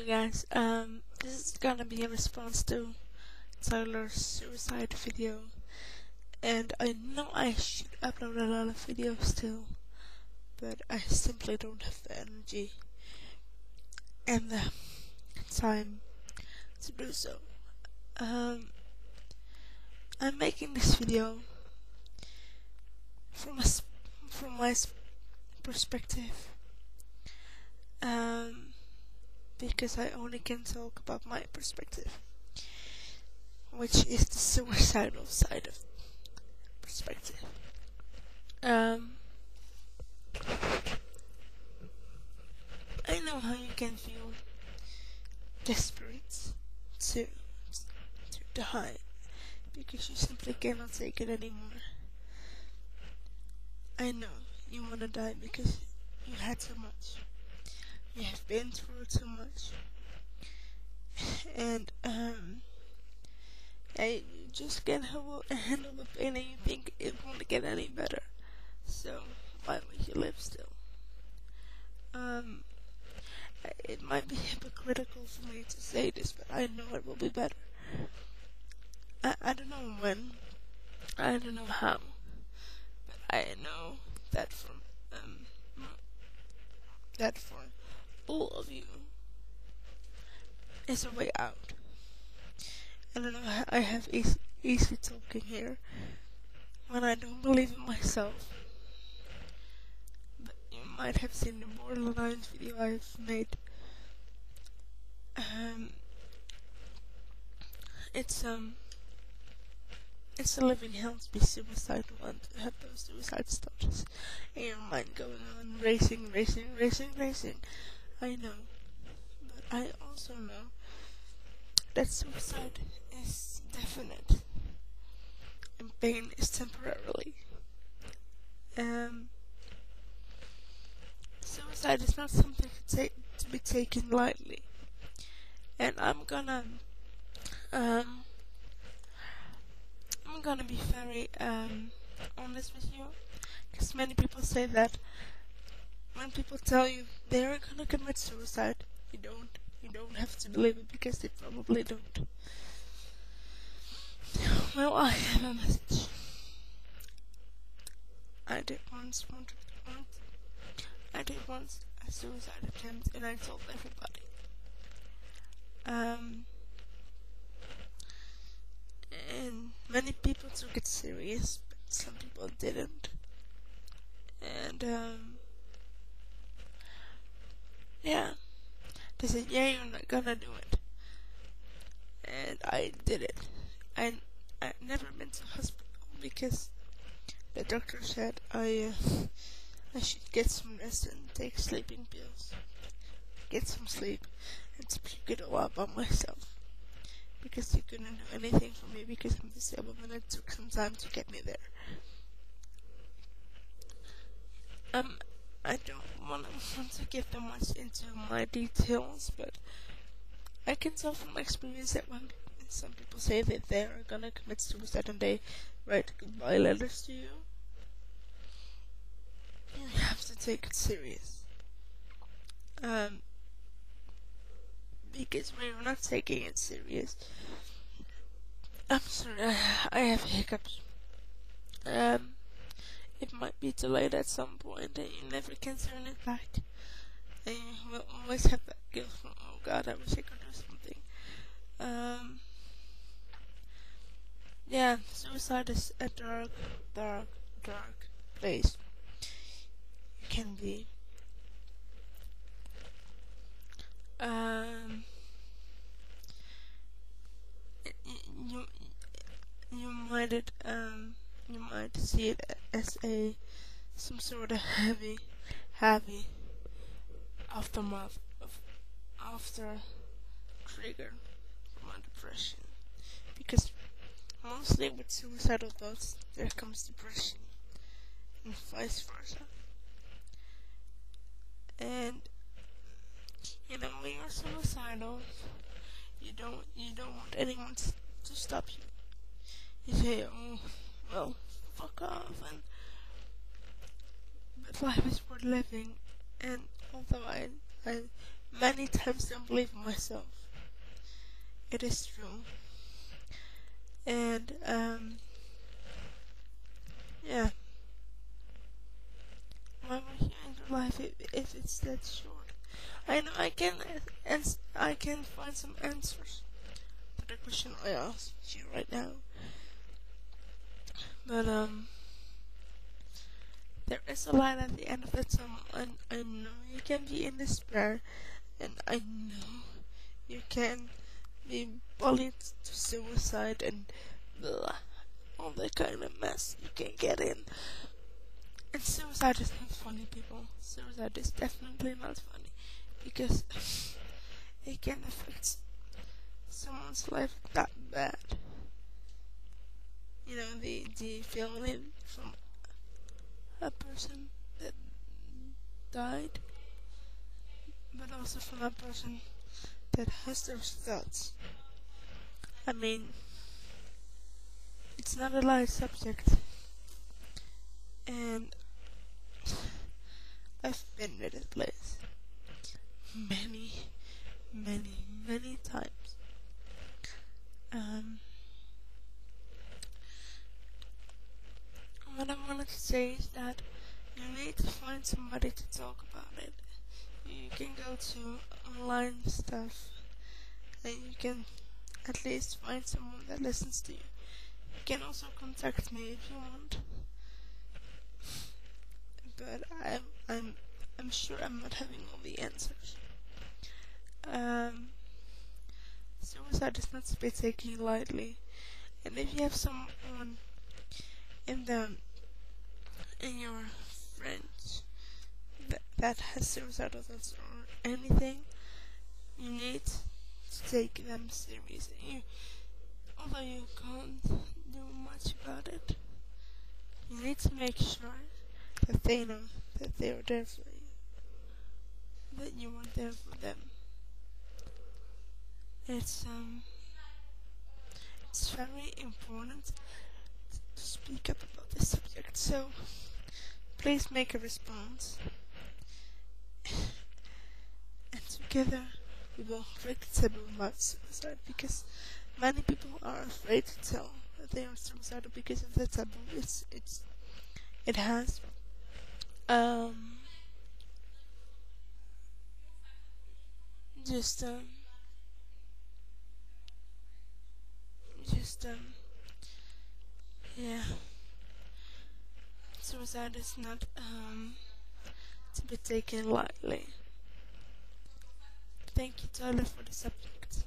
you guys. This is gonna be a response to Tyler's suicide video, and I know I should upload a lot of videos still, but I simply don't have the energy and the time to do so. I'm making this video from my perspective, because I only can talk about my perspective, which is the suicidal side of perspective. I know how you can feel desperate to die because you simply cannot take it anymore. I know you want to die because you had too much. You have been through too much, and you just can't handle the pain, and you think it won't get any better. So why would you live still? It might be hypocritical for me to say this, but I know it will be better. I don't know when, I don't know how, but I know that for all of you is a way out. I don't know, I have easy talking here when I don't believe in myself. But you might have seen the borderlines video I've made. It's a living hell to be suicidal and to have those suicide thoughts in your mind going on racing. I know, but I also know that suicide is definite and pain is temporarily. Suicide is not something to be taken lightly, and I'm gonna be very honest with you, because many people say that when people tell you they're gonna commit suicide, you don't have to believe it, because they probably don't. Well, I have a message. I did once a suicide attempt, and I told everybody. And many people took it serious, but some people didn't. And yeah, they said, yeah, you're not gonna do it. And I did it. I've never been to hospital because the doctor said I should get some rest and take sleeping pills, get some sleep, and to puke it all out by myself, because they couldn't do anything for me because I'm disabled, and it took some time to get me there. I don't want to give too much into my details, but I can tell from experience that when some people say that they are gonna commit suicide and they write goodbye letters to you, you have to take it serious. Because when you're not taking it serious, I'm sorry, I have hiccups. It might be too late at some point, and you never can turn it back. And you will always have that guilt from, oh God, I wish I could do something. Yeah, suicide is a dark place. You can be. You might see it as some sort of heavy aftermath after trigger for my depression, because mostly with suicidal thoughts there comes depression and vice versa. And you know, when you're suicidal, you don't want anyone to stop you. You say, oh, well, fuck off, but life is worth living. And although I many times don't believe myself. It is true. And yeah, why would you end your life if it's that short? I know I can find some answers to the question I asked you right now, but there is a light at the end of the tunnel, and I know you can be in despair, and I know you can be bullied to suicide and blah, all that kind of mess you can get in. And suicide is not funny, people. Suicide is definitely not funny because it can affect someone's life that bad. You know, the feeling from a person that died, but also from a person that has those thoughts. I mean, it's not a light subject, and I've been at this place many, many, many times. What I wanted to say is that you need to find somebody to talk about it. You can go to online stuff, and you can at least find someone that listens to you. You can also contact me if you want, but I'm sure I'm not having all the answers. Suicide is not to be taken lightly, and if you have someone in your friends that has suicidal thoughts or anything, you need to take them seriously. Although you can't do much about it, you need to make sure that they know that they are there for you, that you are there for them. It's very important to speak up about this subject, so please make a response, and together we will break the taboo about suicide, because many people are afraid to tell that they are suicidal because of the taboo it has. Just yeah, suicide is not to be taken lightly. Thank you, Tyler, for the subject.